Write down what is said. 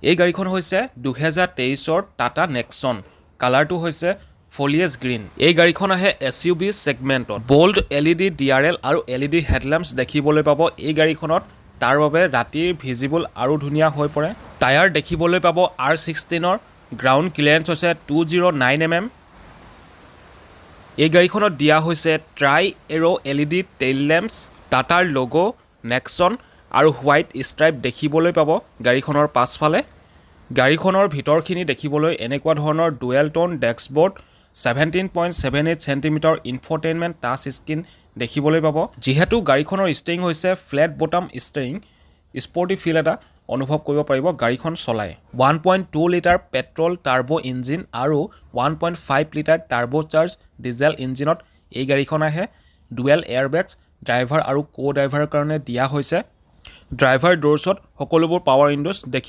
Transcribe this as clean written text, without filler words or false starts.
এই গাড়ীখন হৈছে 2023ৰ টাটা নেক্সন। কালাৰটো হৈছে ফলিয়েজ গ্ৰীণ। এই গাড়ীখন আহে SUV ছেগমেণ্টত। বল্ড LED DRL আৰু LED হেডলেম্পছ দেখিবলৈ পাব এই গাড়ীখনত। তাৰ বাবে ৰাতিৰ ভিজিবল আৰু ধুনীয়া হৈ পৰে। টায়াৰ দেখিবলৈ পাব R16ৰ। গ্ৰাউণ্ড ক্লিয়াৰেন্স হৈছে 209 mm। এই গাড়ীখনত দিয়া হৈছে ট্ৰাই এৰ' LED টেইল লেম্পছ, টাটাৰ লোগো, নেক্সন আৰু হোৱাইট ষ্ট্ৰাইপ দেখিবলৈ পাব গাড়ীখনৰ পাছফালে। গাড়ীখনৰ ভিতৰখিনি দেখিবলৈ এনেকুৱা ধৰণৰ dual tone dashboard, 17.78 centimetre infotainment touch screen দেখিবলৈ পাব। যিহেতু গাড়ীখনৰ ষ্টিয়াৰিং হৈছে flat bottom steering, sporty feel এটা অনুভৱ কৰিব পাৰিব গাড়ীখন চলাই। 1.2 লিটাৰ পেট্ৰল টাৰ্বো ইঞ্জিন আৰু 1.5 লিটাৰ টাৰ্বো চাৰ্জ ডিজেল ইঞ্জিনত এই গাড়ীখন আহে। ডুৱেল এয়াৰবেগছ ড্ৰাইভাৰ আৰু কো ড্ৰাইভাৰৰ কাৰণে দিয়া হৈছে। ড্ৰাইভাৰ ডোৰ্ছত সকলোবোৰ পাৱাৰ উইণ্ডোজ দেখিব